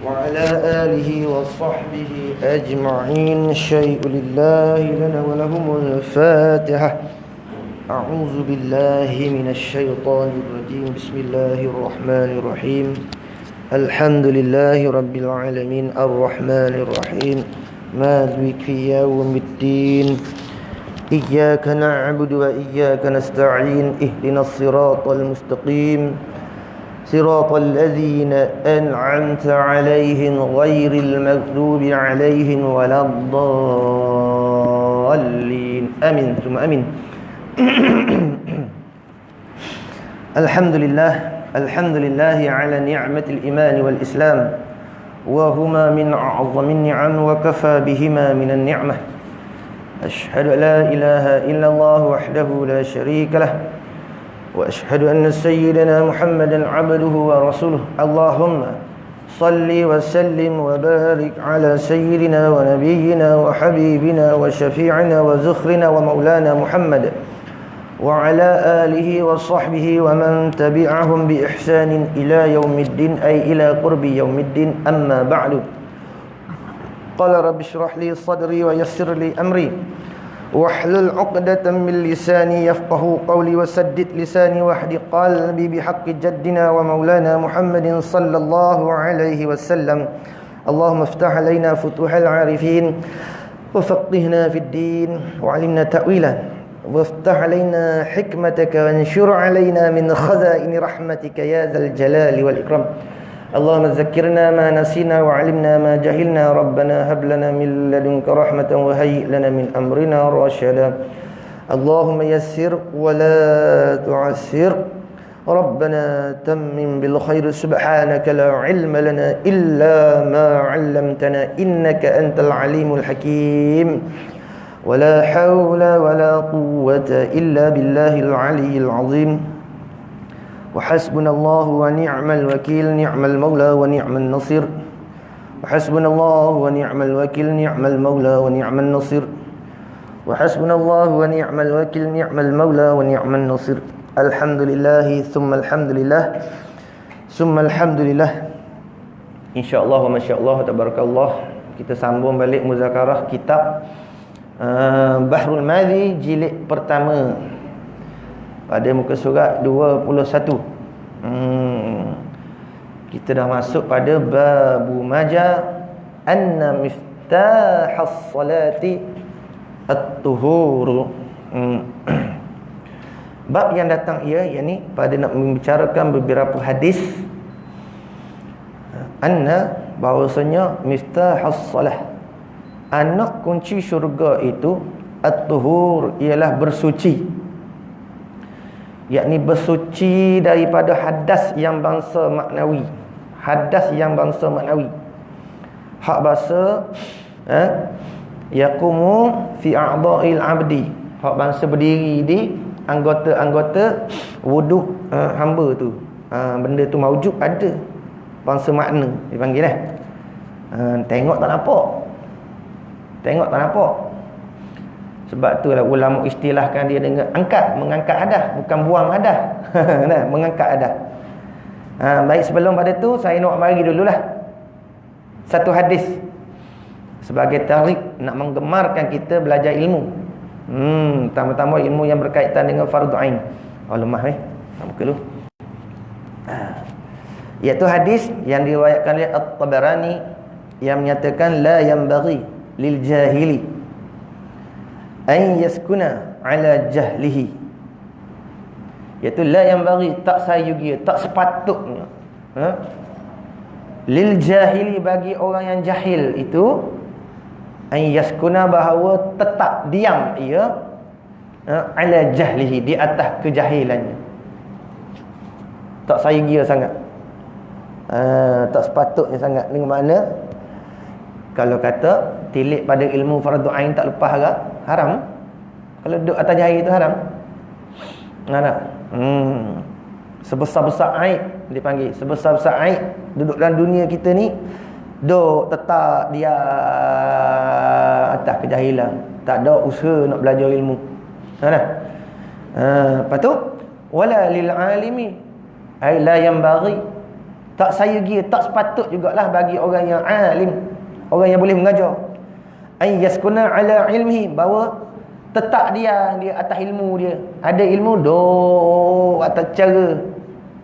وعلى آله وصحبه أجمعين. الشيء لله لنا ولهم الفاتحة. أعوذ بالله من الشيطان الرجيم. بسم الله الرحمن الرحيم. الحمد لله رب العالمين الرحمن الرحيم مالك يوم الدين إياك نعبد وإياك نستعين اهدنا الصراط المستقيم صراط الذين أنعمت عليهم غير المغضوب عليهم ولا الضالين آمين ثم آمين. الحمد لله على نعمة الإيمان والإسلام وهما من أعظم النعم وكفى بهما من النعمة. أشهد أن لا إله إلا الله وحده لا شريك له وأشهد أن سيدنا محمدا عبده ورسوله. اللهم صل وسلم وبارك على سيدنا ونبينا وحبيبنا وشفيعنا وزخرنا ومولانا محمد وعلى آله وصحبه ومن تبعهم بإحسان إلى يوم الدين أي إلى قرب يوم الدين. أما بعد قال رب اشرح لي صدري ويسر لي أمري واحلل عقدة من لساني يفقه قولي وسدد لساني واهد قلبي بحق جدنا ومولانا محمد صلى الله عليه وسلم. اللهم افتح علينا فتوح العارفين وفقهنا في الدين وعلمنا تأويلا وافتح علينا حكمتك وانشر علينا من خزائن رحمتك يا ذا الجلال والإكرام. اللهم ذكرنا ما نسينا وعلمنا ما جهلنا. ربنا هب لنا من لدنك رحمة وهيئ لنا من أمرنا رشدا. اللهم يسر ولا تعسر. ربنا تمم بالخير. سبحانك لا علم لنا إلا ما علمتنا إنك أنت العليم الحكيم. ولا حول ولا قوة إلا بالله العلي العظيم. وحسبنا الله ونعم الوكيل. نعم المولى ونعم النصير. وحسبنا الله ونعم الوكيل. نعم المولى ونعم النصير. وحسبنا الله ونعم الوكيل. نعم المولى ونعم النصير. الحمد لله ثم الحمد لله ثم الحمد لله. InsyaAllah wa masyaAllah tabarakallah. Kita sambung balik muzakarah kitab Bahrul Madhi jilid pertama pada muka surat 21. Kita dah masuk pada babu maja anna miftahas salati at-tuhur. Bab yang datang ia yakni pada nak membicarakan beberapa hadis anna bahawasanya miftahas salah, anak kunci syurga itu at-tuhur ialah bersuci, yakni bersuci daripada hadas yang bangsa maknawi. Hadas yang bangsa maknawi. Hak bahasa yaqumu fi a'dha'il 'abdi. Hak bangsa berdiri di anggota-anggota wuduk hamba tu. Benda tu maujud ada. Bangsa makna dipanggil tengok tak nampak. Tengok tak nampak. Sebab itulah ulama istilahkan dia dengan mengangkat hadas, bukan buang hadas. Nah, mengangkat hadas. Baik, sebelum pada tu saya nak mari dululah satu hadis sebagai tarik nak menggemarkan kita belajar ilmu. Pertama-tama ilmu yang berkaitan dengan fardu ain. Lemah buka dulu. Iaitu hadis yang diriwayatkan oleh At-Tabarani yang menyatakan la yanbaghi lil jahili an yaskuna ala jahlihi, iaitu la yanbaghi, tak sayugia, tak sepatutnya lil jahili, bagi orang yang jahil itu, an yaskuna, bahawa tetap diam ia ala jahlihi, di atas kejahilannya. Tak sayugia sangat, tak sepatutnya sangat. Dengan makna kalau kata tilik pada ilmu fardu ain tak lepas haram. Kalau duduk atas jahil itu haram. Tak? Sebesar-besar aib dipanggil. Sebesar-besar aib duduk dalam dunia kita ni, duduk tetap dia atas kejahilan. Tak ada usaha nak belajar ilmu. Tak? Lepas tu wala lil alimi ay la yanbaghi Tak sayagi, tak sepatut jugalah bagi orang yang alim, orang yang boleh mengajar, ay yaskuna ala ilmihi, bahawa tetap dia atas ilmu dia. Ada ilmu atas cara,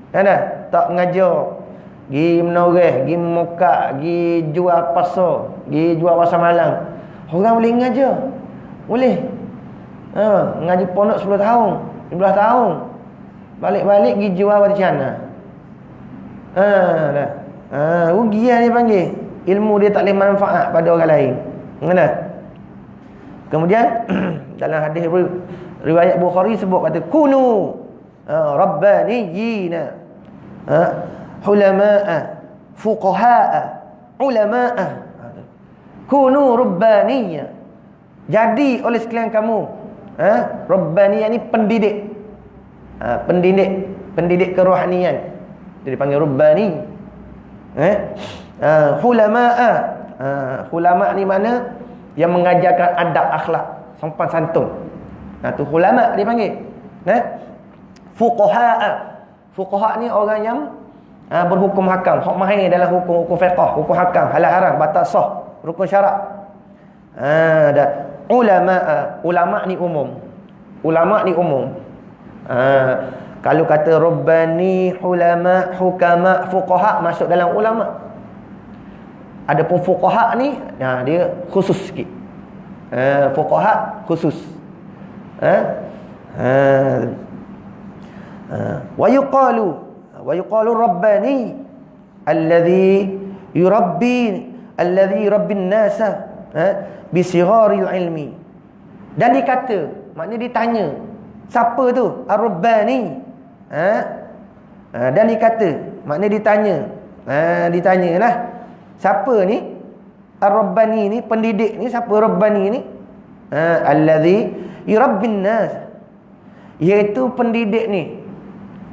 kan tak mengajar, pergi menoreh, pergi mokak, pergi jual pasar, pergi jual pasar malam. Orang boleh mengajar, boleh ngaji pondok 10 tahun 15 tahun, balik-balik pergi jual batu cana. Rugi lah dia panggil. Ilmu dia tak boleh manfaat pada orang lain. Mana? Kemudian dalam hadis riwayat Bukhari sebut kata kunu rabbaniyina hulama'a fuqaha'a ulama'a. Kunu rabbaniyya, jadi oleh sekalian kamu rabbaniyah ni pendidik, pendidik kerohanian, dia dipanggil rabbani. Hulama'a, ulama ni mana yang mengajarkan adab akhlak, sopan santun. Tu ulama dia panggil. Fuqaha ni orang yang berhukum hakam, hak mahir dalam hukum fiqh, hukum hakam, halal haram, batal sah, rukun syarak. Ulama ni umum. Ulama ni umum. Kalau kata rabbani, ulama, hukama, fuqaha masuk dalam ulama. Adapun fuqaha ni dia khusus sikit. Fuqaha khusus. Wa yuqalu rabbani alladhi yurabbi an-nasa bi sigharil ilmi. Dan dikata, maknanya ditanya, siapa tu ar-rabbani? Dan dikata, maknanya ditanya. Ditanyalah, siapa ni ar-rabbani ni, pendidik ni, siapa rabbani ni? Alladhi yurabbin nas, iaitu pendidik ni.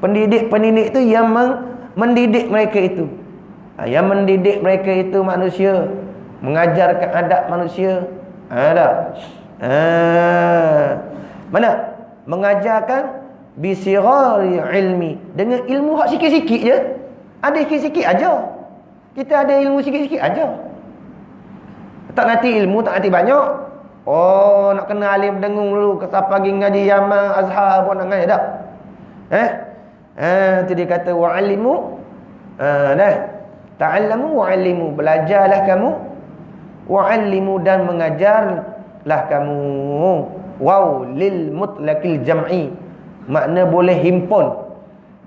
Pendidik tu yang mendidik mereka itu. Yang mendidik mereka itu manusia, mengajarkan adab manusia. Mana? Mengajarkan bisirari ilmi, dengan ilmu hak sikit-sikit je. Ada sikit-sikit aja. Kita ada ilmu sikit-sikit aja. Tak nanti ilmu, tak nanti banyak. Nak kena alim dengung dulu, siapa pergi ngaji Yaman, Azhar pun nak ngaji tak? Itu dia kata wa'alimu. Ta'allamu wa'alimu, belajarlah kamu, wa'alimu, dan mengajarlah kamu. Wow, lil mutlaqil jam'i, makna boleh himpun.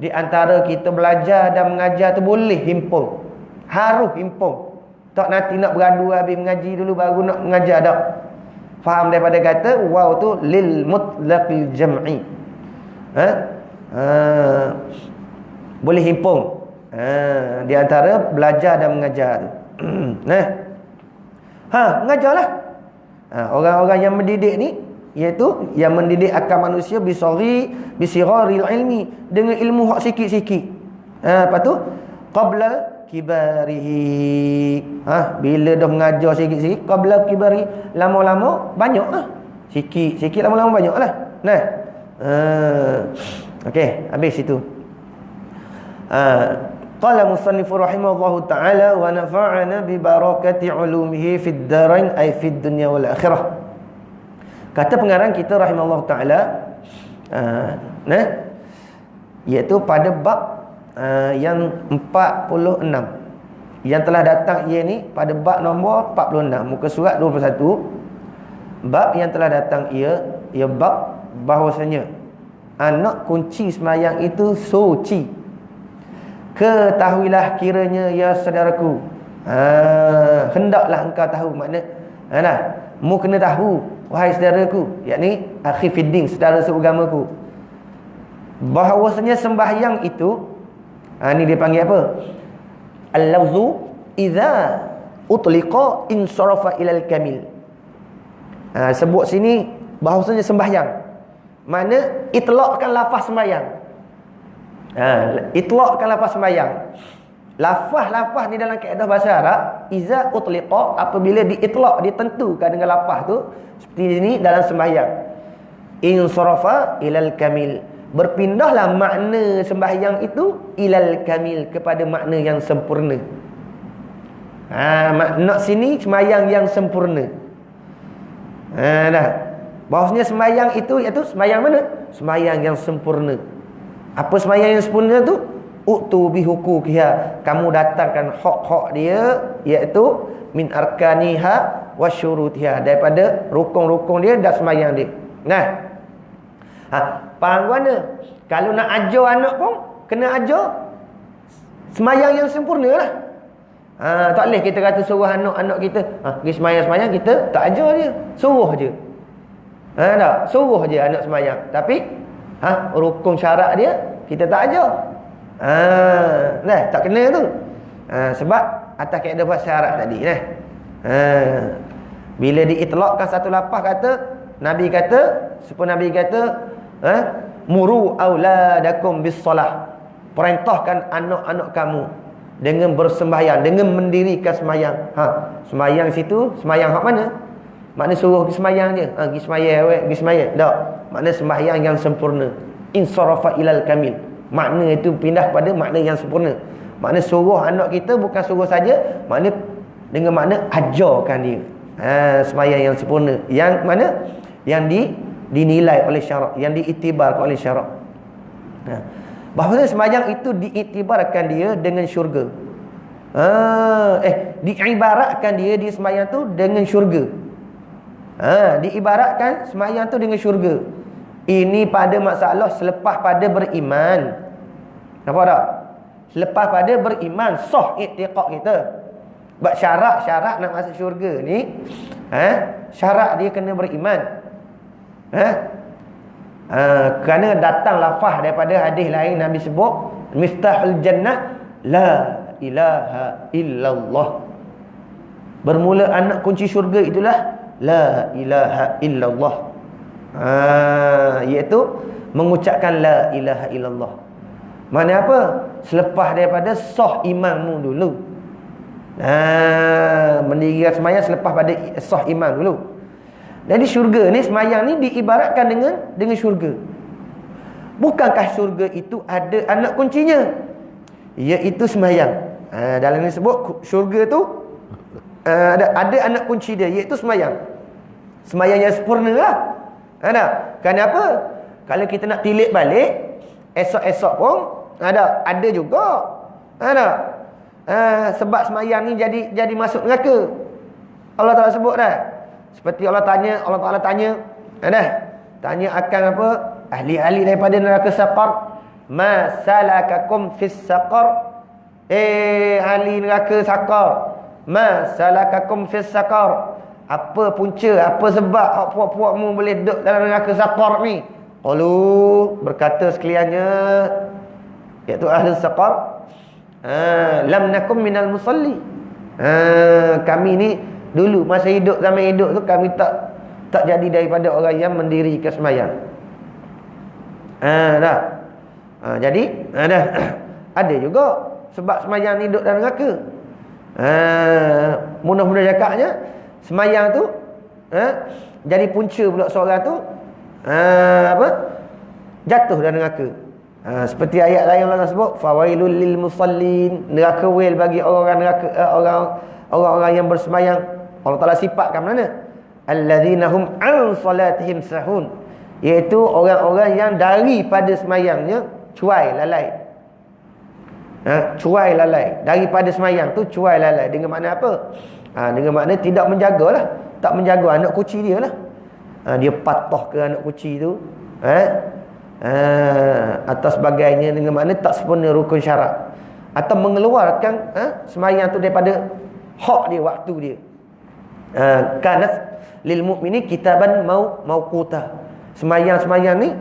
Di antara kita belajar dan mengajar tu boleh himpun, harus himpun. Tak nanti nak beradu habis mengaji dulu baru nak mengajar tak. Faham daripada kata wow tu lil mutlaqil jam'i. Boleh himpun di antara belajar dan mengajar tu. Mengajarlah. Orang-orang yang mendidik ni, iaitu yang mendidik akal manusia bisiraril ilmi, dengan ilmu hak sikit-sikit. Lepas tu qabla kibarihi, bila dah mengajar sikit-sikit, qabla kibari, lama-lama banyak sikit-sikit, lama-lama banyak lah. Okey, habis itu. Qala musannifu rahimahullahu ta'ala wa nafa'ana bi barakati ulumihi fid darain ay fid dunya wal akhirah. Kata pengarang kita rahimahullahu ta'ala, iaitu pada bab yang 46 yang telah datang ia ni, pada bab nombor 46 muka surat 21. Bab yang telah datang ia bab bahawasanya anak kunci sembahyang itu suci. Ketahuilah kiranya ya saudaraku, hendaklah engkau tahu, makna mu kena tahu wahai saudaraku, yakni akhi fiddin, saudara seagamaku, bahawasanya sembahyang itu ni dia panggil apa? Al-lafzu idza utliqa insarafa ilal kamil. Sebut sini bahawasanya sembahyang, mana itlaqkan lafaz sembahyang. Itlaqkan lafaz sembahyang. Lafaz ni dalam kaedah bahasa Arab, iza utliqa, apabila diitlaq, ditentukan dengan lafaz tu, seperti ini dalam sembahyang. Insarafa ilal kamil, berpindahlah makna sembahyang itu ilal kamil, kepada makna yang sempurna. Nak sini sembahyang yang sempurna. Dah. Bahawasanya sembahyang itu iaitu sembahyang mana? Sembahyang yang sempurna. Apa sembahyang yang sempurna tu? Utu bihuquqiha, kamu datangkan hak-hak dia, iaitu min arkaniha wa syurutiha, daripada rukun-rukun dia dan sembahyang dia. Nah. Faham mana? Kalau nak ajar anak pun kena ajar sembahyang yang sempurna lah. Tak boleh kita kata suruh anak-anak kita pergi sembahyang-sembahyang, kita tak ajar dia, suruh je. Tak, suruh je anak sembahyang, tapi rukun syarat dia kita tak ajar. Nah, tak kena tu. Sebab atas kaedah buat syarat tadi nah. Bila diitlaqkan satu lafaz, kata Nabi kata, supaya Nabi kata muru auladakum bis-solah, perintahkan anak-anak kamu dengan bersembahyang, dengan mendirikan sembahyang. Sembahyang situ, sembahyang hak mana? Makna suruh pergi sembahyang je. Pergi sembahyang, pergi sembahyang. Tak. Makna sembahyang yang sempurna. Insarafa ilal kamil. Makna itu pindah pada makna yang sempurna. Makna suruh anak kita bukan suruh saja, makna dengan makna ajarkan dia. Sembahyang yang sempurna. Yang mana? Yang dinilai oleh syarak, yang diiktibarkan oleh syarak. Bahawa sembahyang itu diiktibarkan dia dengan syurga. Diibaratkan dia di sembahyang tu dengan syurga. Diibaratkan sembahyang tu dengan syurga. Ini pada masalah selepas pada beriman. Nampak tak? Selepas pada beriman, sah i'tiqad kita. Sebab syarat nak masuk syurga ni, syarat dia kena beriman. Kerana datang lafaz daripada hadis lain, Nabi sebut miftahul jannah la ilaha illallah. Bermula anak kunci syurga itulah la ilaha illallah. Iaitu mengucapkan la ilaha illallah. Mana apa? Selepas daripada sah imanmu dulu. Mendirikan sembahyang selepas pada sah iman dulu. Jadi syurga ni, sembahyang ni diibaratkan dengan syurga. Bukankah syurga itu ada anak kuncinya, iaitu sembahyang. Dalam ni sebut syurga tu ada anak kunci dia, iaitu sembahyang. Sembahyang yang sempurna lah. Kenapa? Kalau kita nak tilik balik, esok-esok pun ada juga. Sebab sembahyang ni jadi masuk neraka. Allah Taala sebut dah. Seperti Allah Taala tanya akan apa? Ahli-ahli daripada neraka saqar, ma salakakum fis saqar? Ahli neraka saqar, ma salakakum fis saqar? Apa punca, apa sebab puak-puakmu boleh duduk dalam neraka saqar ni? Qalu, berkata sekaliannya, iaitu ahli saqar, lam nakum minal musalli. Kami ni dulu masa hidup, zaman hidup tu kami tak jadi daripada orang yang mendirikan sembahyang. Jadi ada juga sebab sembahyang ni duduk dalam neraka. Mudah-mudah cakapnya sembahyang tu jadi punca pula seorang tu jatuh dalam neraka. Seperti ayat lain Allah sebut fawailul lil musallin, neraka wail bagi orang-orang yang bersembahyang. Allah Taala sifatkan mana? Alladzina hum an salatihim sahun, iaitu orang-orang yang daripada sembahyangnya cuai lalai. Cuai lalai daripada sembahyang tu, cuai lalai dengan makna apa? Dengan makna tidak menjagalah, tak menjaga anak kuci dia lah. Dia patah ke anak kuci tu, atau sebagainya, dengan makna tak sempurna rukun syarat, atau mengeluarkan sembahyang tu daripada hak dia, waktu dia. Kanat lil mu'mini kitaban mauquta. Sembahyang ni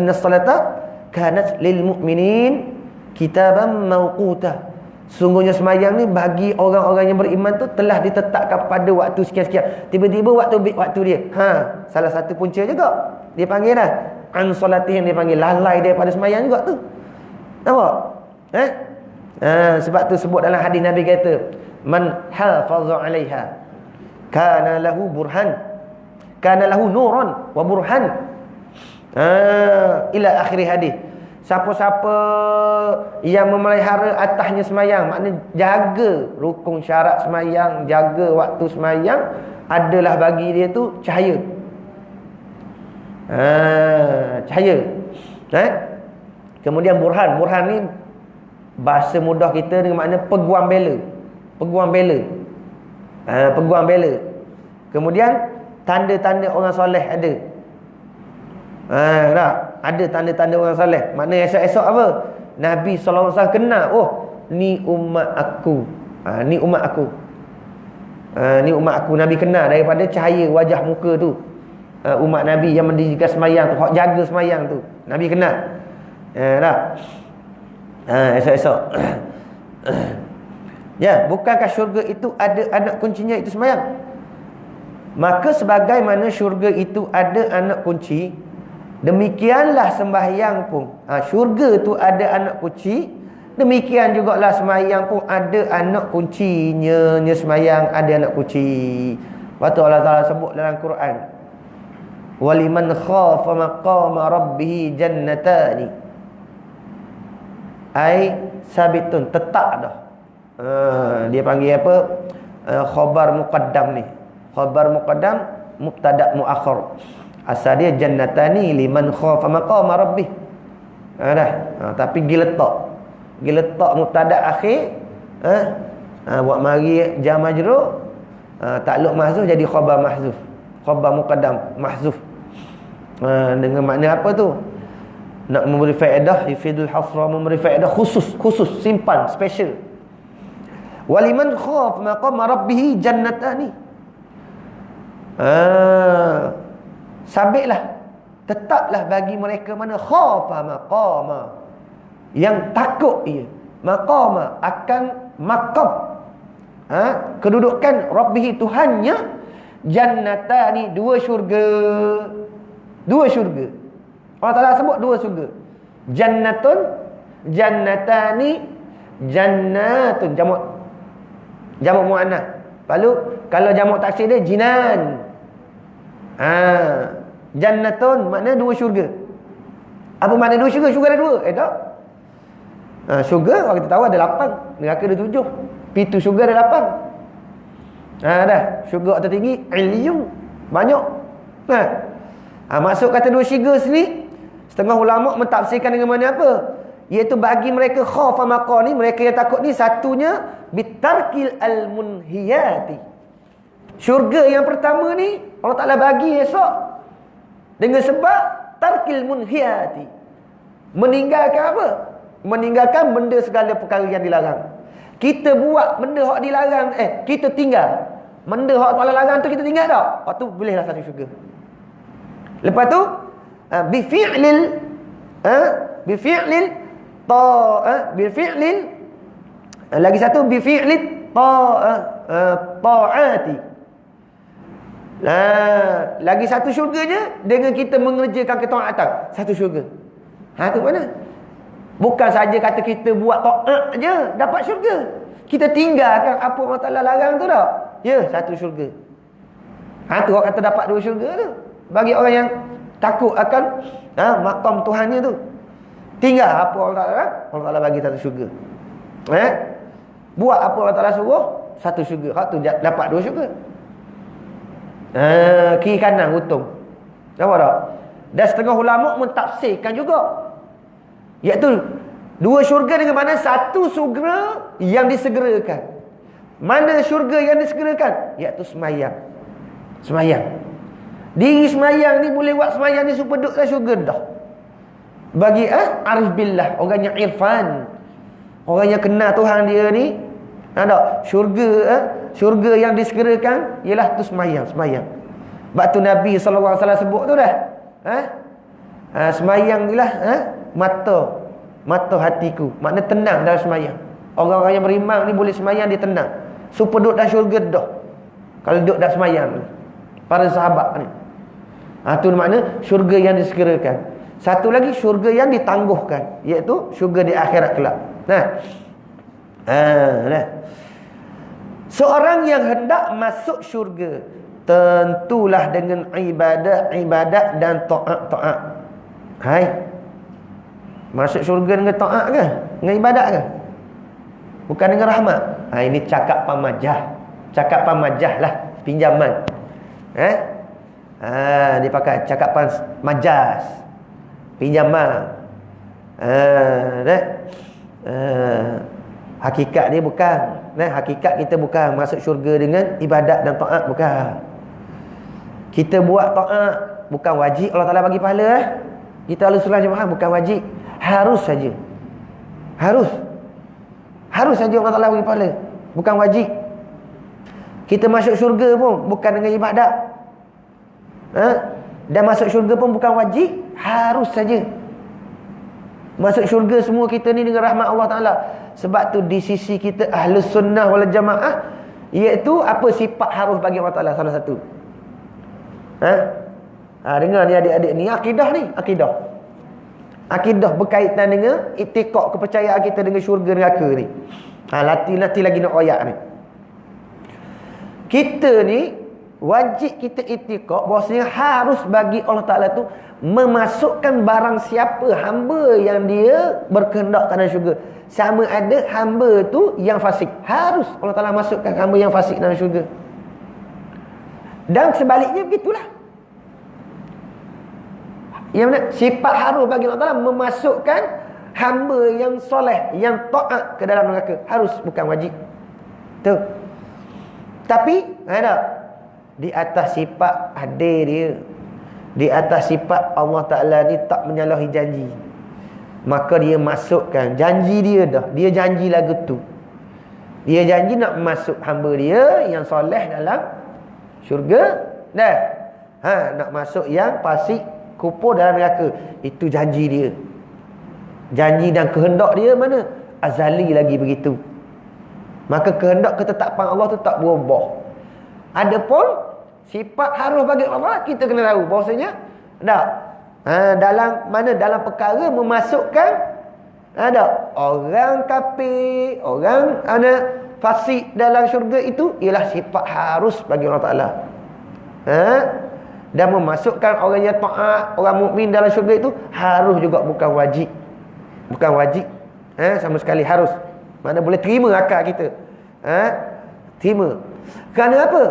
inna salata kanat lil mu'minin kitaban mauquta. Sungguhnya sembahyang ni bagi orang-orang yang beriman tu telah ditetapkan pada waktu sekian-sekian. Tiba-tiba waktu dia. Salah satu punca juga. Dia panggil dah an salatihim, dia panggil lalai daripada sembahyang juga tu. Nampak? Sebab tu sebut dalam hadis Nabi kata, man hafaza 'alaiha kana lahu burhan, kana lahu nuran wa burhan. Ila akhir hadis. Siapa-siapa yang memelihara atasnya semayang, maknanya jaga rukun syarat semayang, jaga waktu semayang, adalah bagi dia tu cahaya. Cahaya. Kemudian burhan. Burhan ni bahasa mudah kita dengan makna peguam bela. Peguam bela. Peguam bela. Kemudian tanda-tanda orang soleh ada. Tak? Ada tanda-tanda orang soleh. Maknanya esok-esok apa? Nabi SAW kenal. Oh, ni umat aku. Ni umat aku. Ni umat aku. Nabi kenal daripada cahaya wajah muka tu. Umat Nabi yang mendirikan semayang tu, hak jaga semayang tu. Nabi kenal. Tak? Esok-esok. Ya, bukankah syurga itu ada anak kuncinya, itu semayang? Maka sebagaimana syurga itu ada anak kunci, demikianlah sembahyang pun. Syurga tu ada anak kunci, demikian jugalah sembahyang pun ada anak kuncinya. Sembahyang ada anak kunci. Waktu Allah Ta'ala sebut dalam Quran, waliman khafa maqama rabbih jannatani, ai sabitun, tetap dah. Dia panggil apa? Khabar muqaddam ni. Khabar muqaddam, mubtada muakhir. Asal dia jannatani liman khafa maqama rabbih. Tapi diletak mubtada akhir, buat mari jar majrur, takluk mahzuf jadi khabar mahzuf. Khabar muqaddam mahzuf. Dengan makna apa tu? Nak memberi faedah, ifidul hasra, memberi faedah khusus, simpan, special. Waliman khaf maqama rabbih jannatani. Sabitlah, tetaplah bagi mereka mana khafa maqama, yang takut ia, maqama akan maqam, kedudukan rabbih Tuhannya, jannatani, dua syurga. Allah Ta'ala sebut dua syurga. Jannatun, jannatani, jannatun jamak muannas. Lalu kalau jamak taksir dia jinan. Jannatun makna dua syurga. Apa makna dua syurga? Syurga ada dua. Tak? Syurga orang kita tahu ada 8, neraka ada 7. Pintu syurga ada 8. Dah. Syurga tertinggi iliyun banyak. Maksud kata dua syurga sini, setengah ulama mentafsirkan dengan mana apa? Iaitu bagi mereka khafa maqa ni, mereka yang takut ni, satunya bitarkil almunhiyati. Syurga yang pertama ni Allah Ta'ala bagi esok dengan sebab tarkil munhiyati, meninggalkan apa? Meninggalkan benda segala perkara yang dilarang. Kita buat benda hak dilarang, kita tinggal benda hak Allah larang tu, kita tinggal tak? Waktu bolehlah satu syurga. Lepas tu bifi'lil lagi satu bifi'lit ta'ati. Lagi satu syurganya dengan kita mengerjakan ketaatan, satu syurga. Tu mana? Bukan saja kata kita buat taat je dapat syurga, kita tinggalkan apa Allah Ta'ala larang tu tak? Ya, satu syurga. Tu orang kata dapat dua syurga tu. Bagi orang yang takut akan maqam Tuhannya tu, tinggal apa Allah Ta'ala bagi satu syurga. Buat apa Allah Ta'ala suruh, satu syurga. Hak tu dapat dua syurga. Kiri kanan untung. Nampak tak? Dan setengah ulama mentafsirkan juga, iaitu dua syurga dengan mana satu syurga yang disegerakan. Mana syurga yang disegerakan? Iaitu semayang. Diri semayang ni boleh buat semayang ni supaya duduk dalam syurga dah. Bagi arif billah, orang yang irfan, orang yang kenal Tuhan dia ni, tak? Syurga yang disegerakan ialah tu semayang. Sebab tu Nabi SAW sebut tu dah. Semayang ni lah mata hatiku. Makna tenang dalam semayang. Orang-orang yang beriman ni boleh semayang, dia tenang supaya duduk dalam syurga dah. Kalau duduk dalam semayang ni, para sahabat ni, tu makna syurga yang disegerakan. Satu lagi syurga yang ditangguhkan, iaitu syurga di akhirat kelak. Seorang yang hendak masuk syurga tentulah dengan ibadat dan taat. Hai. Masuk syurga dengan taat ke? Dengan ibadat ke? Bukan dengan rahmat. Ini cakapan majah. Cakapan majah lah, pinjaman. Dia pakai cakapan majas. Pinjaman. Hakikat dia bukan. Hakikat kita bukan masuk syurga dengan ibadat dan taat, bukan. Kita buat taat bukan wajib Allah Taala bagi pahala. Kita Ahlussunnah Jamaah bukan wajib, harus saja. Harus saja Allah Taala bagi pahala, bukan wajib. Kita masuk syurga pun bukan dengan ibadat. Dan masuk syurga pun bukan wajib, harus saja. Masuk syurga semua kita ni dengan rahmat Allah Ta'ala. Sebab tu di sisi kita Ahlus Sunnah wal Jamaah, iaitu apa sifat harus bagi Allah Ta'ala salah satu. Dengar ni adik-adik ni, akidah ni, akidah berkaitan dengan iktikad kepercayaan kita dengan syurga neraka ni. Nanti lagi nak ayat ni. Kita ni wajib kita iktikad bahawasanya harus bagi Allah Ta'ala tu memasukkan barang siapa hamba yang dia berkehendak dalam syurga. Sama ada hamba tu yang fasik, harus Allah Ta'ala masukkan hamba yang fasik dalam syurga. Dan sebaliknya begitulah. Yang mana? Sifat harus bagi Allah Ta'ala memasukkan hamba yang soleh, yang taat ke dalam neraka. Harus, bukan wajib. Tu. Tapi di atas sifat hadir dia, di atas sifat Allah Ta'ala ni tak menyalahi janji, maka dia masukkan janji dia dah. Dia janji lagu tu. Dia janji nak masuk hamba dia yang soleh dalam syurga. Nak masuk yang fasik kufur dalam neraka. Itu janji dia. Janji dan kehendak dia mana? Azali lagi begitu. Maka kehendak ketetapan Allah tu tak berubah. Adapun sifat harus bagi Allah, kita kena tahu bahawasanya dalam perkara memasukkan orang kafir, orang fasik dalam syurga, itu ialah sifat harus bagi Allah Ta'ala. Dan memasukkan orang yang taat, orang mukmin dalam syurga itu harus juga, bukan wajib. Bukan wajib. Sama sekali harus. Mana boleh terima akal kita. Terima. Kerana apa?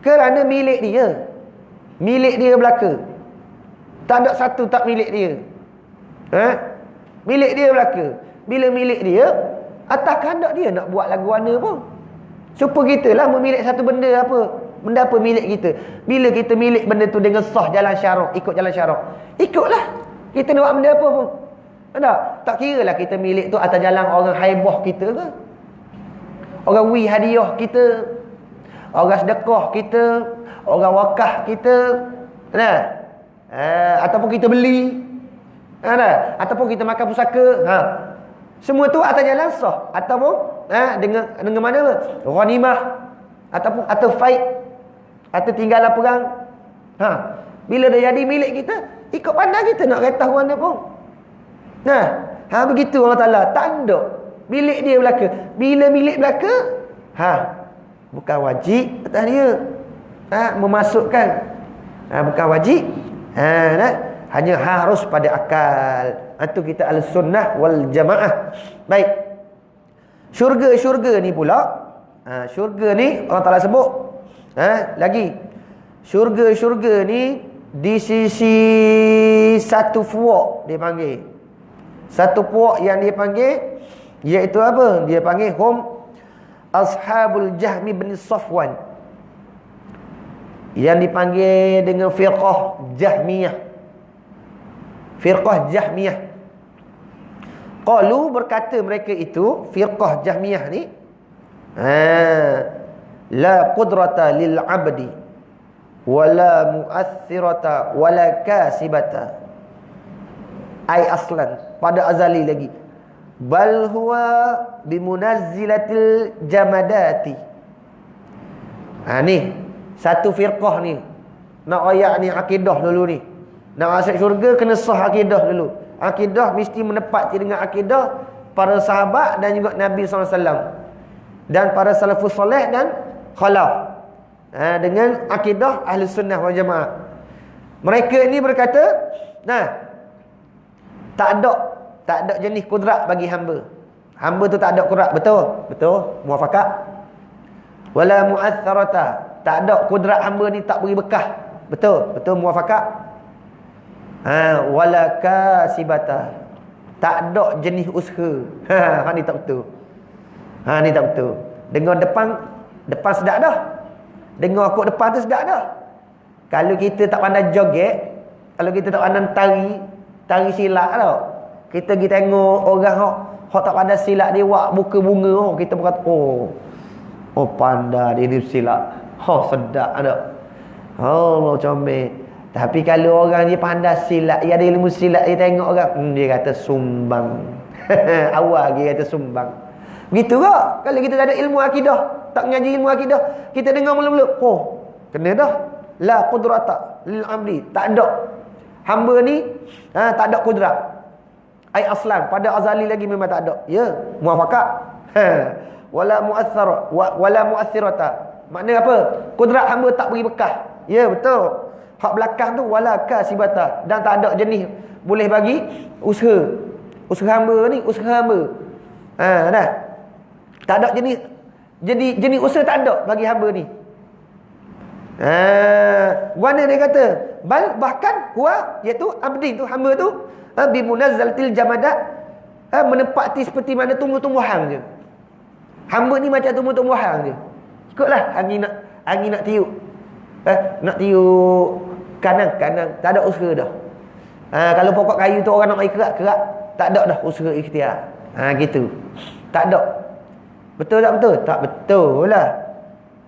Kerana milik dia. Milik dia belaka. Tak ada satu tak milik dia. Milik dia belaka. Bila milik dia, atas kehendak dia nak buat lagu mana pun. Supaya kita lah memiliki satu benda apa. Benda apa milik kita. Bila kita milik benda tu dengan sah jalan syarak, ikut jalan syarak, ikutlah. Kita nak buat benda apa pun. Tak kira lah kita milik tu atas jalan orang haibah kita ke, orang wi hadiah kita, orang sedekah kita, orang wakaf kita, ataupun kita beli, ataupun kita makan pusaka, semua tu atas jalan sah, ataupun dengan mana? Ghanimah, ataupun atau fight, atau tinggalan perang. Bila dah jadi milik kita, ikut pandang kita nak retah mana pun. Begitu Allah Ta'ala. Tak ada milik dia belaka. Bila milik belaka, bukan wajib atas dia memasukkan. Bukan wajib. Hanya harus pada akal. Itu kita Ahlussunnah wal Jamaah. Baik. Syurga ni pula, syurga ni Allah Ta'ala sebut lagi. Syurga ni di sisi satu puak dia panggil. Satu puak yang dia panggil, iaitu apa? Dia panggil hum Ashabul Jahmi bin Safwan, yang dipanggil dengan firqah Jahmiyah. Firqah Jahmiyah. Qalu, berkata mereka itu, firqah Jahmiyah ni, la qudrata lil abdi wala mu'athirata wala kasibata. Ai aslan, pada azali lagi. Bal huwa bimunazzilatil jamadati. Ni satu firqah ni. Nak ayat ni akidah dulu ni. Nak masuk syurga kena sah akidah dulu. Akidah mesti menepati dengan akidah para sahabat dan juga Nabi SAW, dan para salafus soleh dan khalaf. dengan akidah ahli sunnah wal jamaah. Mereka ini berkata, tak ada jenis kudrat bagi hamba. Hamba tu tak ada kudrat, betul, muafakat. Wala mu'athharata, tak ada kudrat hamba ni tak beri bekah, betul, muafakat. Wala kasibata, tak ada jenis usaha. Ni tak betul. Ni tak betul. Dengar depan sedap dah. Dengar kod depan tu sedap dah. Kalau kita tak pandai joget, kalau kita tak pandai tari silat tau. Kita pergi tengok orang hok tak pandai silat dia buat buka bunga, kita berkata, oh pandai dia silat. Sedap tak? Allah comel. Tapi kalau orang dia pandai silat, dia ada ilmu silat, dia tengok orang, dia kata sumbang. Awal dia kata sumbang. Begitu tak? Kalau kita tak ada ilmu akidah, tak mengaji ilmu akidah, kita dengar mula-mula, kena dah. La qudrata lil amri, tak ada. Hamba ni tak ada kudrat. Ai aslan, pada azali lagi memang tak ada. Ya, muafakat. Wala mu'aththara wala mu'aththirata. Makna apa? Kudrat hamba tak beri bekah. Ya, betul. Hak belakang tu wala kasibata, dan tak ada jenis boleh bagi usaha. Usaha hamba ni, usaha hamba. Dah. Tak ada jenis. Jadi jenis usaha tak ada bagi hamba ni. Mana dia kata? Bahkan huwa, iaitu abdi tu, hamba tu, bimunazzalatil jamadat, menempati seperti mana tumbuh-tumbuhan je. Hamba ni macam tumbuh-tumbuhan je. Ikutlah angin nak tiup. Nak tiup kanan, tak ada usaha dah. Kalau pokok kayu tu orang nak mai kerak, tak ada dah usaha ikhtiar. Gitu. Tak ada. Betul tak betul? Tak betul lah.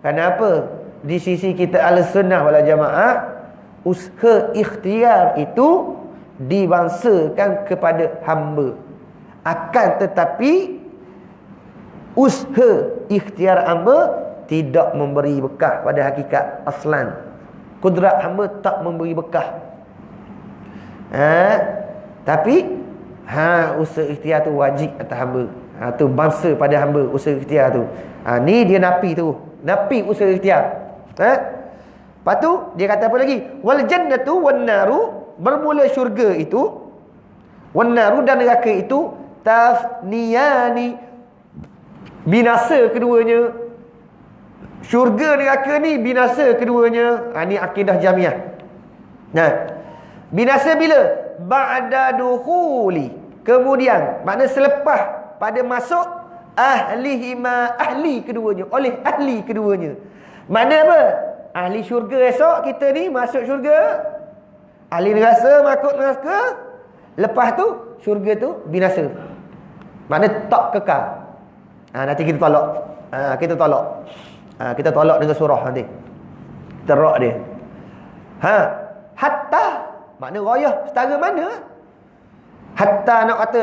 Kenapa? Di sisi kita Ahlussunnah wal Jamaah, usaha ikhtiar itu dibangsakan kepada hamba. Akan tetapi usaha ikhtiar hamba tidak memberi bekah pada hakikat aslan. Kudrat hamba tak memberi bekah. Tapi usaha ikhtiar tu wajib atas hamba. Tu bangsa pada hamba usaha ikhtiar tu. Ni dia napi tu. Napi usaha ikhtiar. Lepas tu dia kata apa lagi? Wal jannatu wan naru, bermula syurga itu, wan naru dan neraka itu, tafniyani, binasa keduanya. Syurga neraka ni binasa keduanya. Ni akidah Jamiah. Binasa bila? Ba'da dukhuli, kemudian, makna selepas pada masuk ahlihima, ahli keduanya, oleh ahli keduanya. Makna apa? Ahli syurga esok kita ni masuk syurga, ahli neraka masuk neraka. Lepas tu syurga tu binasa. Makna tak kekal. Nanti kita tolak. Kita tolak dengan surah nanti. Terak dia. Hatta, makna rayah setara mana? Hatta nak kata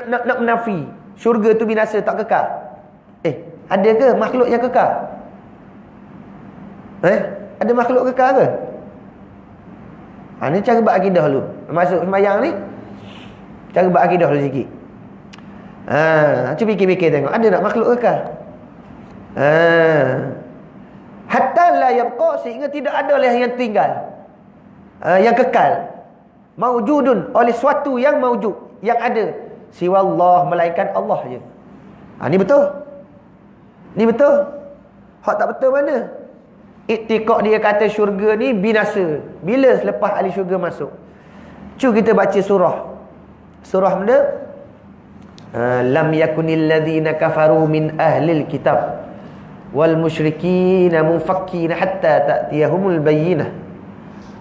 nak menafi syurga tu binasa, tak kekal. Ada ke makhluk yang kekal? Ada makhluk kekal ke? Ni cara berakidah dulu. Masuk sembahyang ni, cara berakidah dulu sikit. Cuba fikir-fikir tengok, ada tak makhluk kekal? Hatta la yabqa, sehingga tidak ada lah yang tinggal, yang kekal. Maujudun, oleh suatu yang maujud, yang ada, siwa Allah, melainkan Allah je. Ni betul. Ni betul. Hak tak betul mana? Iktiqad dia kata syurga ni binasa bila selepas ahli syurga masuk. Cuba kita baca surah mana? Lam yakunil ladzina kafaru min ahlil kitab wal musyrikina munfakkina hatta ta'tiyahumul bayyinah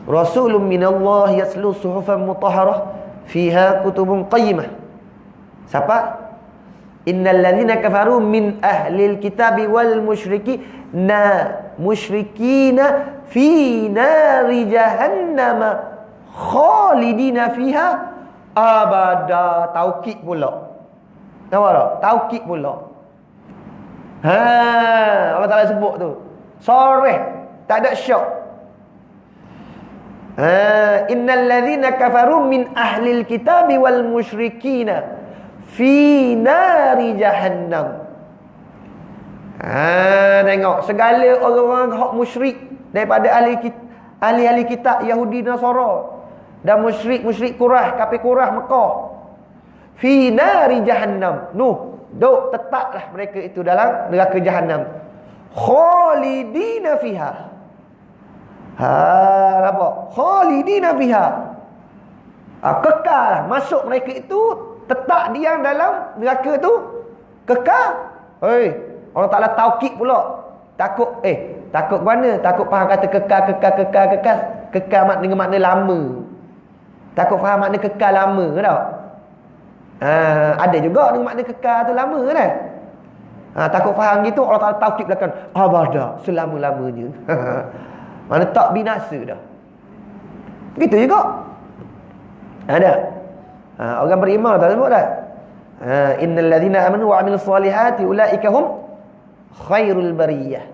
rasulun minallah yaslu suhufan mutahharah fiha kutubun qayyimah. Siapa? Innal ladzina kafaru min ahlil kitabi wal musyrikina fi nari jahannam khalidina fiha abada. Taukid pula. Nampak tak? Taukid pula. Allah Ta'ala sebut tu. Soreh, tak ada syak. Innal ladzina kafaru min ahlil kitabi wal musyrikina fi nari jahannam. Tengok segala orang-orang hak musyrik daripada ahli kitab Yahudi Nasara dan musyrik Quraisy, kafir Quraisy Mekah. Fi nari jahannam. Duk tetaplah mereka itu dalam neraka jahannam. Khalidina fiha. Apa? Khalidina fiha. Kekal masuk mereka itu, tetap diam dalam neraka tu, kekal. Allah Ta'ala taukid pula. Takut mana? Takut faham kata kekal dengan makna lama. Takut faham makna kekal lama ke tak? Ada juga dengan makna kekal tu lama kan? Takut faham gitu, Allah Ta'ala taukid belakang abada, selama-lamanya. Mana tak binasa dah. Begitu juga. Ada. Orang beriman tak sebut tak? Innal ladzina amanu wa 'amilus solihati ulaika hum khairul bariyah.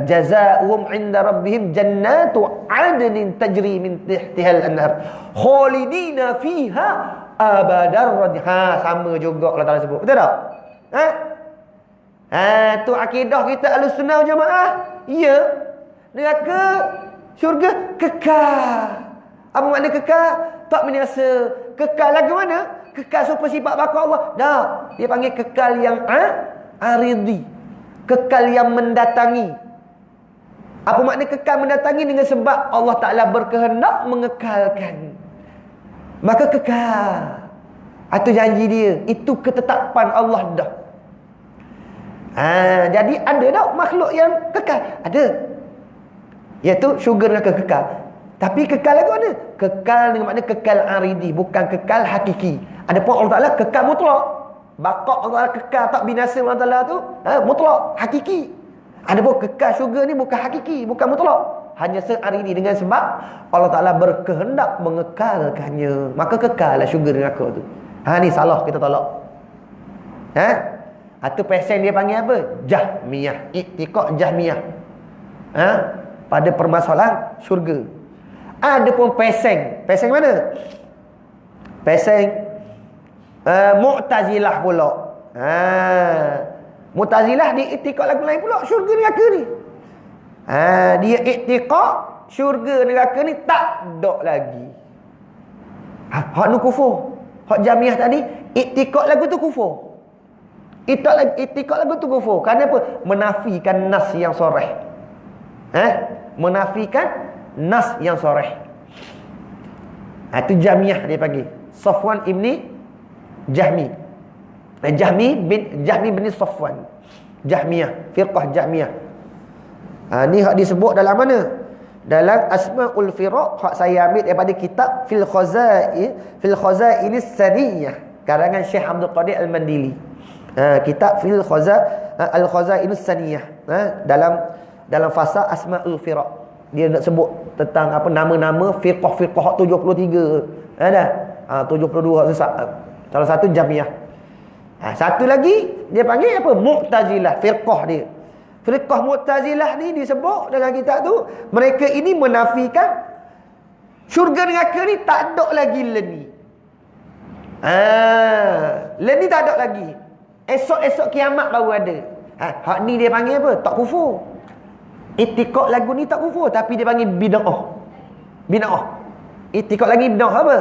Jazaohum 'inda rabbihim jannatu 'adnin tajri min tahtihal anhar khalidina fiha abadar. Sama juga Allah Taala sebut. Betul tak? Tu akidah kita Ahlussunnah wal Jamaah. Ya. Neraka, syurga kekal. Apa makna kekal? Tak binasa. Kekal lagu mana? Kekal super sifat bakal Allah. Dah. Dia panggil kekal yang aridi. Kekal yang mendatangi. Apa makna kekal mendatangi? Dengan sebab Allah Ta'ala berkehendak mengekalkan. Maka kekal. Itu janji dia. Itu ketetapan Allah dah. Jadi ada tak makhluk yang kekal? Ada. Iaitu syurga neraka kekal. Tapi kekal lagu mana? Kekal dengan makna kekal aridi, bukan kekal hakiki. Adapun Allah Ta'ala kekal mutlak. Baqa' Allah Ta'ala kekal, tak binasa Allah Ta'ala tu mutlak, hakiki. Adapun kekal syurga ni bukan hakiki, bukan mutlak. Hanya searidi dengan sebab Allah Ta'ala berkehendak mengekalkannya. Maka kekal lah syurga neraka tu. Ni salah kita tolak. Itu pesen dia panggil apa? Jahmiyah. Iktiqad Jahmiyah. Pada permasalahan syurga. Ada pun peseng. Peseng mana? Peseng Mu'tazilah pula. Mu'tazilah dia iktikad lagu lain pula, syurga neraka ni. Dia iktikad syurga neraka ni tak ada lagi. Hak nu kufur. Hak Jamiah tadi iktikad lagu tu kufur. Iktikad lagu tu kufur. Kerana apa? Menafikan nas yang soreh. Menafikan nas yang soreh. Itu Jamiah dia panggil. Safwan ibni Jahmi. Jahmi bin Safwan. Jahmiyah, firqah Jahmiyah. Ni hak disebut dalam mana? Dalam Asmaul Firaq, hak saya ambil daripada kitab Fil Khazainis Saniyah, karangan Syekh Abdul Qadir Al-Mandili. Kitab Fil Khazainis Saniyah, dalam fasa Asmaul Firaq. Dia nak sebut tentang apa nama-nama firqah-firqah 73. Ada 72 sesat. Salah satu Jamiah. Satu lagi dia panggil apa? Mu'tazilah, firqah dia. Firqah Mu'tazilah ni disebut dalam kitab tu, mereka ini menafikan syurga neraka ni tak ada lagi leni. Leni tak ada lagi. Esok-esok kiamat baru ada. Hak ni dia panggil apa? Tak kufur. Iktikad lagu ni tak kufur, tapi dia panggil bid'ah. Bid'ah. Iktikad lagi bid'ah apa?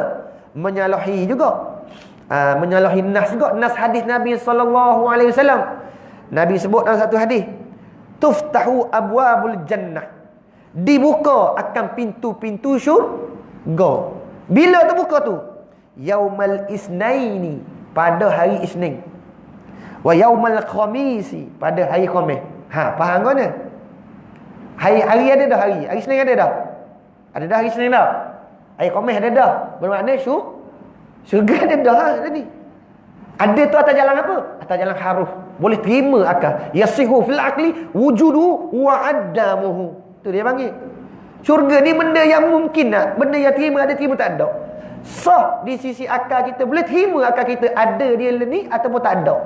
Menyalahi juga. Menyalahi nas juga, nas hadis Nabi SAW. Nabi sebut dalam satu hadis, tuftahu abwabul jannah, dibuka akan pintu-pintu syurga. Bila terbuka tu? Yaumal isnaini, pada hari Isnin. Wa yaumal khamisi, pada hari Khamis. Faham kan? Hari ada dah, hari Isnin ada dah. Ada dah hari Isnin dah. Hari Khamis ada dah. Bermakna syurga ada dah tadi. Ada tu atas jalan apa? Atas jalan haruf. Boleh terima akal. Yasihu fil aqli wujudu wa adamuhu. Tu dia panggil. Syurga ni benda yang mungkin nak, benda yang terima ada, terima tak ada. Sah di sisi akal kita, boleh terima akal kita ada dia ni ataupun tak ada.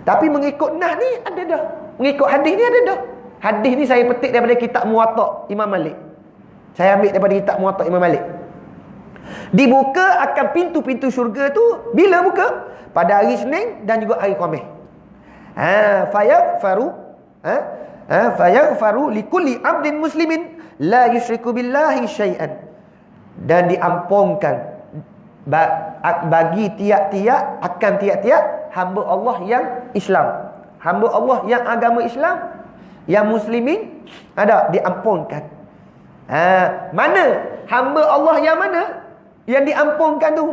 Tapi mengikut nah ni ada dah. Mengikut hadis ni ada dah. Hadis ni saya petik daripada kitab Muwatta Imam Malik. Saya ambil daripada kitab Muwatta Imam Malik. Dibuka akan pintu-pintu syurga tu bila buka? Pada hari Isnin dan juga hari Khamis. Fayaghfaru fayaghfaru likulli 'abdin muslimin la yusyriku billahi syai'an. Dan diampunkan bagi tiap-tiap hamba Allah yang Islam, hamba Allah yang agama Islam, yang muslimin, ada diampunkan. Mana hamba Allah yang mana yang diampunkan tu?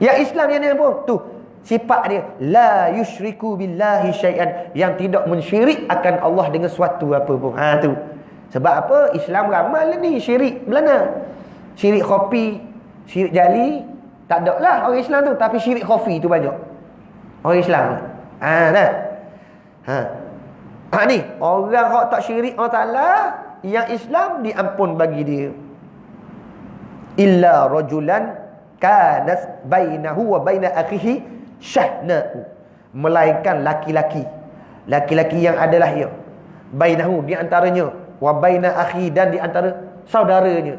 Yang Islam yang diampun tu, sifat dia la yusyriku billahi syai'an, yang tidak mensyirik akan Allah dengan suatu apa pun. Tu. Sebab apa? Islam ramal ni syirik belana. Syirik khafi, syirik jali tak ada lah orang Islam tu, tapi syirik khafi tu banyak. Orang Islam. Ni orang hak tak syirik Allah Taala, yang Islam diampun bagi dia. Illa rajulan kanat bainahu wa baina akhihi syahna'u, melainkan laki-laki yang adalah ia bainahu, di antaranya, wa baina akhi, dan di antara saudaranya.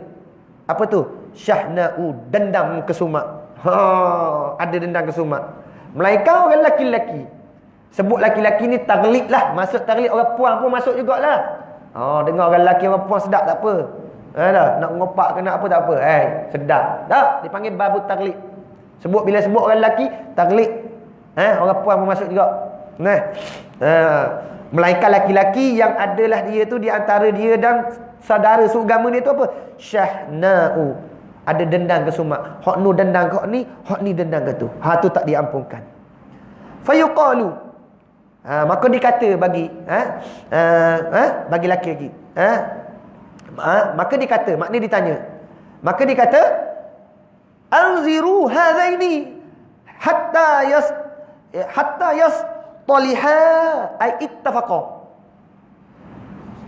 Apa tu? Syahna'u, dendam kesumat. Ada dendam kesumat. Melainkan orang laki-laki. Sebut laki-laki ni taglid lah. Masuk taglid, orang puan pun masuk jugalah. Dengar orang lelaki orang puan sedap tak apa. Nak ngopak ke nak apa tak apa. Sedap. Tak, dipanggil babut taglid. Bila sebut orang lelaki, taglid. Orang puan pun masuk juga. Melainkan laki-laki yang adalah dia tu, di antara dia dan saudara seagama dia tu apa? Syahna'u, ada dendam kesumat. Hak nu dendam ke hak ni dendam ke tu. Tu tak diampunkan. Fayuqalu, maka dikata bagi bagi laki-laki. Maka dikata, maknanya ditanya. Maka dikata, anziru hadzaini hatta yastaliha ay ittafaqa.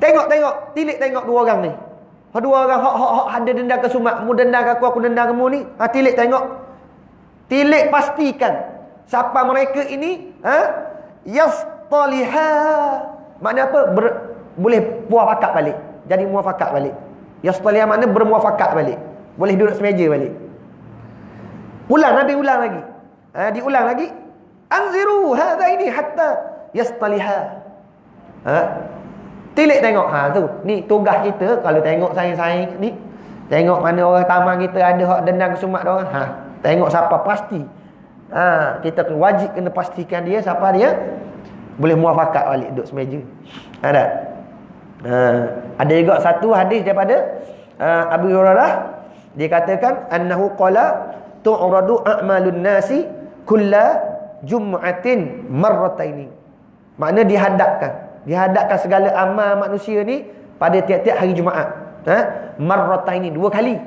Tengok, tilik tengok dua orang ni. Dua orang hak ada dendam kesumat. Mu dendam ke aku dendam kamu ni. Tilik tengok. Tilik pastikan siapa mereka ini yastaliha. Makna apa? Boleh muafakat balik. Jadi muafakat balik. Yastaliha makna bermuafakat balik. Boleh duduk semeja balik. Nabi ulang lagi. Diulang lagi. Anziru hadzaini hatta yastaliha. Tilik tengok. Tu. Ni tugas kita kalau tengok saing-saing ni. Tengok mana orang taman kita ada hak dendam kesumat dia orang. Tengok siapa pasti. Kita wajib kena pastikan dia siapa dia. Boleh muafakat balik duduk semeja. Ada. Ada juga satu hadis daripada Abu Hurairah. Dia katakan annahu qala tu'radu a'malun nasi kulla jum'atin marrataini. Makna dihadapkan segala amal manusia ni pada tiap-tiap hari Jumaat. Marrataini, dua kali.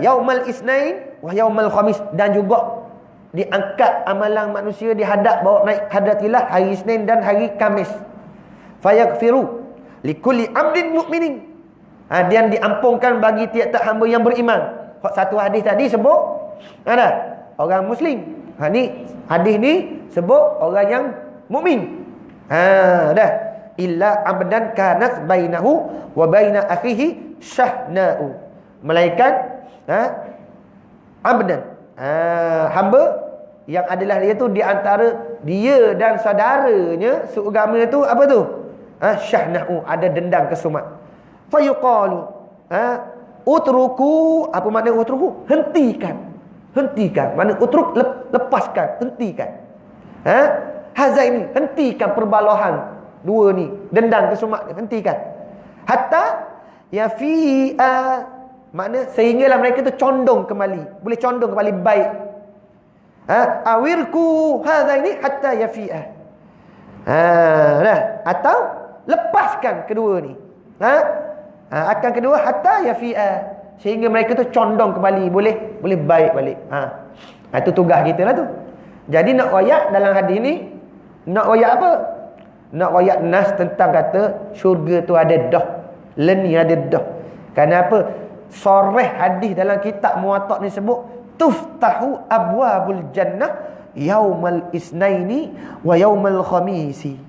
Yaumal isnain wa yaumal khamis, dan juga diangkat amalan manusia, dihadap bawa naik hadratillah hari Isnin dan hari Khamis. Fayaghfiru likulli 'abdin mu'minin. Dan diampunkan bagi tiap-tiap hamba yang beriman. Satu hadis tadi sebut ada orang muslim. Ni hadis ni sebut orang yang mukmin. Dah. Illa abdan kanat bainahu wa baina akhihi syahna'u. Melainkan abdan, hamba yang adalah dia tu, di antara dia dan saudaranya seagama tu apa tu? Syahna'u, ada dendam kesumat. Fayuqalu utruku. Apa makna utruku? Hentikan. Mana utruk, lepaskan, hentikan. Hazaini, hentikan perbalahan dua ni, dendam kesumat, hentikan. Hatta yafi'a, makna sehinggalah mereka tu condong kembali, boleh condong kembali baik. Awirku hazaini hatta yafi'a. Atau lepaskan kedua ni. Akan kedua hatta yafi'a, sehingga mereka tu condong kembali, boleh baik balik. Itu tugas kita lah tu. Jadi nak royak dalam hadis ni, nak royak apa? Nak royak nas tentang kata syurga tu ada dah, leni ada dah. Kenapa? Soreh hadis dalam kitab Muwatta ni sebut tuftahu abwabul jannah yaumal isnaini wa yaumal khamisi.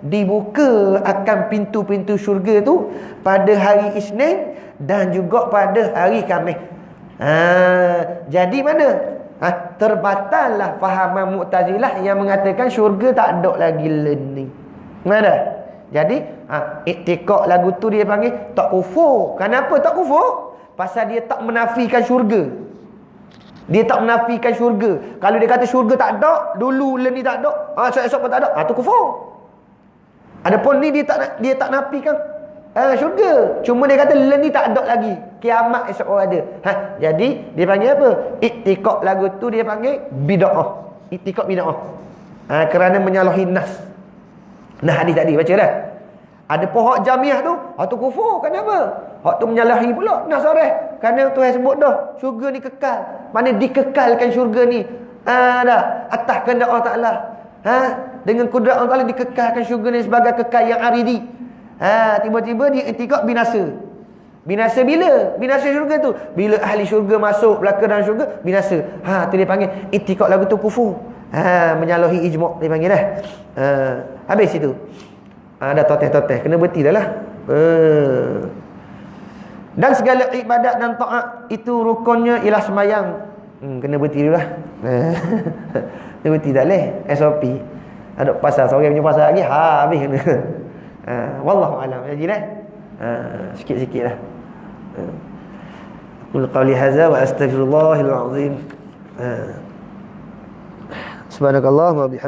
Dibuka akan pintu-pintu syurga tu pada hari Isnin dan juga pada hari Khamis. Jadi mana? Terbatallah fahaman Mu'tazilah yang mengatakan syurga tak ada lagi learning. Mana? Jadi iktikad lagu tu dia panggil tak kufur. Kenapa tak kufur? Pasal dia tak menafikan syurga. Dia tak menafikan syurga. Kalau dia kata syurga tak ada, dulu learning tak ada, esok-esok pun tak ada, tu kufur. Adapun ni dia tak nafikan syurga. Cuma dia kata learning tak ada lagi, kiamat esok ada. Jadi dia panggil apa? Iktikad lagu tu dia panggil bid'ah. Iktikad bid'ah. Kerana menyalahi nas. Nah, hadis tadi baca dah. Ada pohon jamiah tu kufur. Kenapa? Hak tu menyalahi pula nas arah. Kerana Tuhan sebut dah, syurga ni kekal. Mana dikekalkan syurga ni? Dah atas kehendak Allah Taala. Dengan kudrat Allah Taala dikekalkan syurga ni sebagai kekal yang aridi. Tiba-tiba dia iktikad binasa. Binasa bila? Binasa syurga tu bila ahli syurga masuk belaka dalam syurga, binasa. Tu dia panggil iktikad lagu tu kufur. Menyalahi ijma' dia panggil dah. Habis itu. Dah toteh-toteh, kena berhenti dah lah. Dan segala ibadat dan taat itu rukunnya ialah sembahyang. Kena berhenti dulu lah. Kena berhenti tak boleh. SOP. Ada pasal, seorang punya pasal lagi, habis kena. Wallahu alam. Jadi dah. Sikit-sikit lah. Qul qawli hadza wa astaghfirullahal azim. Subhanakallahumma wa bihamdika